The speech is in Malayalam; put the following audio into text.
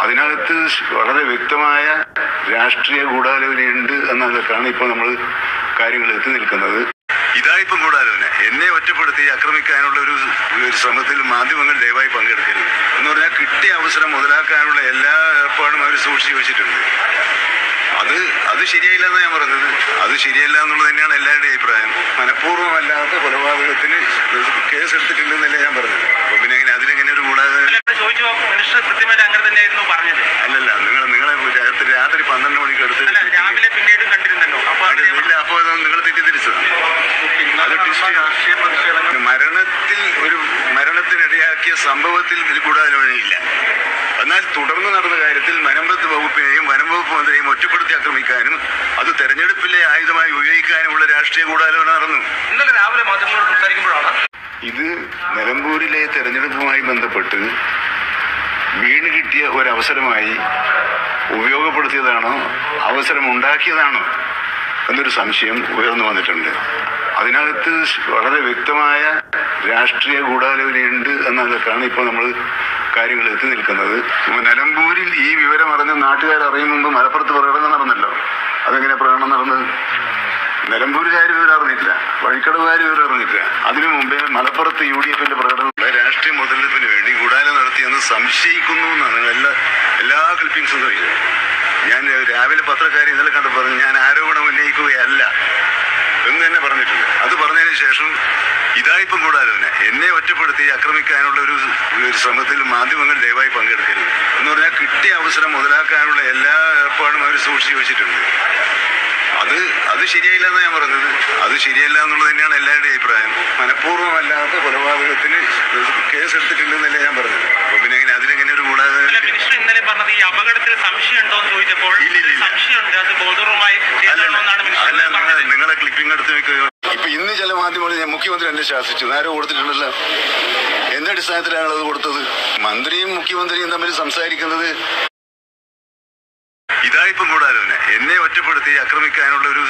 അതിനകത്ത് വളരെ വ്യക്തമായ രാഷ്ട്രീയ ഗൂഢാലോചനയുണ്ട് എന്നതൊക്കെയാണ് ഇപ്പോൾ നമ്മൾ കാര്യങ്ങൾ എത്തി നിൽക്കുന്നത്. ഇതായിപ്പം ഗൂഢാലോചന. എന്നെ ഒറ്റപ്പെടുത്തി ആക്രമിക്കാനുള്ള ഒരു ശ്രമത്തിൽ മാധ്യമങ്ങൾ ദയവായി പങ്കെടുക്കരുത് എന്ന് പറഞ്ഞാൽ കിട്ടിയ അവസരം മുതലാക്കാനുള്ള എല്ലാ ഏർപ്പാടും അവർ സൂക്ഷിച്ചു വെച്ചിട്ടുണ്ട്. അത് ശരിയായില്ല എന്നാണ് ഞാൻ പറഞ്ഞത്. അത് ശരിയല്ല എന്നുള്ളത് തന്നെയാണ് എല്ലാവരുടെയും അഭിപ്രായം. മനഃപൂർവ്വമല്ലാത്ത കൊലപാതകത്തിന് കേസെടുത്തിട്ടുണ്ടെന്നല്ലേ ഞാൻ പറഞ്ഞത്. അപ്പൊ പിന്നെ അതിലെങ്ങനെ ഒരു ഗൂഢാലോചന? അല്ലല്ല, നിങ്ങളെ രാത്രി 12 മണിക്ക് അടുത്ത് ഇല്ല. അപ്പൊ നിങ്ങൾ തെറ്റിദ്ധരിച്ചതാണ്. മരണത്തിനിടയാക്കിയ സംഭവത്തിൽ ഇതിൽ ഗൂഢാലോചനയില്ല. എന്നാൽ തുടർന്ന് നടന്ന കാര്യത്തിൽ വനംവകുപ്പ് വകുപ്പിനെയും വനംവകുപ്പ് മന്ത്രിയെയും ഒറ്റപ്പെടുത്തി ആക്രമിക്കാനും അത് തെരഞ്ഞെടുപ്പിലെ ആയുധമായി ഉപയോഗിക്കാനുമുള്ള രാഷ്ട്രീയ ഗൂഢാലോചന നടന്നു. ഇന്നലെ രാവിലെ മാധ്യമങ്ങളോട് സംസാരിക്കുമ്പോഴാണ് ഇത് നിലമ്പൂരിലെ തെരഞ്ഞെടുപ്പുമായി ബന്ധപ്പെട്ട് വീണ് കിട്ടിയ ഒരവസരമായി ഉപയോഗപ്പെടുത്തിയതാണോ അവസരം ഉണ്ടാക്കിയതാണോ എന്നൊരു സംശയം ഉയർന്നു വന്നിട്ടുണ്ട്. അതിനകത്ത് വളരെ വ്യക്തമായ രാഷ്ട്രീയ ഗൂഢാലോചനയുണ്ട് എന്നതൊക്കെയാണ് ഇപ്പോൾ നമ്മൾ കാര്യങ്ങൾ എത്തി നിൽക്കുന്നത്. നിലമ്പൂരിൽ ഈ വിവരം അറിഞ്ഞ നാട്ടുകാർ അറിയും മുമ്പ് മലപ്പുറത്ത് പ്രകടനം നടന്നല്ലോ. അതെങ്ങനെ പ്രകടനം നടന്നത്? നിലമ്പൂരുകാർ വിവരം അറിഞ്ഞിട്ടില്ല, വഴിക്കടവുകാർ വിവരം അറിഞ്ഞിട്ടില്ല. അതിനു മുമ്പേ മലപ്പുറത്ത് UDFന്റെ പ്രകടനം രാഷ്ട്രീയ മുതലെടുപ്പിന് വേണ്ടി ഗൂഢാലോചന നടത്തിയെന്ന് സംശയിക്കുന്നു എന്നാണ് എല്ലാ ക്ലിപ്പിംഗ്സും ചോദിച്ചത്. ഞാൻ രാവിലെ പത്രക്കാരെ ഇന്നലെ കണ്ടു പറഞ്ഞു, ഞാൻ ആരോപണം ഉന്നയിക്കുകയല്ല എന്ന് തന്നെ പറഞ്ഞിട്ടുണ്ട്. അത് പറഞ്ഞതിന് ശേഷം ഇതായിപ്പം ഗൂഢാലോചന. എന്നെ ഒറ്റപ്പെടുത്തി ആക്രമിക്കാനുള്ള ഒരു ശ്രമത്തിൽ മാധ്യമങ്ങൾ ദയവായി പങ്കെടുക്കരുത് എന്ന് പറഞ്ഞാൽ കിട്ടിയ അവസരം മുതലാക്കാനുള്ള എല്ലാ ഏർപ്പാടും അവർ സൂക്ഷിച്ചു വെച്ചിട്ടുണ്ട്. അത് ശരിയായില്ല എന്നാണ് ഞാൻ പറഞ്ഞത്. അത് ശരിയല്ല എന്നുള്ളത് തന്നെയാണ് എല്ലാവരുടെയും അഭിപ്രായം. മനഃപൂർവ്വമല്ലാത്ത കൊലപാതകത്തിന് കേസെടുത്തിട്ടുണ്ടെന്നല്ലേ ഞാൻ പറഞ്ഞത്. അപ്പൊ പിന്നെ അതിലെങ്ങനെ ഒരു ഗൂഢാലോചന? ഇന്നലെ പറഞ്ഞത് ഈ അപകടത്തിൽ സംശയമുണ്ടോ എന്ന് ചോദിച്ചപ്പോൾ നിങ്ങളെ ക്ലിപ്പിംഗ് എടുത്ത് വെക്കുകയോ. ഇപ്പൊ ഇന്ന് ചില മാധ്യമങ്ങൾ മുഖ്യമന്ത്രി എന്നെ ശാസിച്ചു, നേരെ കൊടുത്തിട്ടുണ്ടല്ലോ. എന്തടിസ്ഥാനത്തിലാണ് അത് കൊടുത്തത്? മന്ത്രിയും മുഖ്യമന്ത്രിയും തമ്മിൽ സംസാരിക്കുന്നത്. ഇതായിപ്പം ഗൂഢാലോചന. എന്നെ ഒറ്റപ്പെടുത്തി ആക്രമിക്കാനുള്ള ഒരു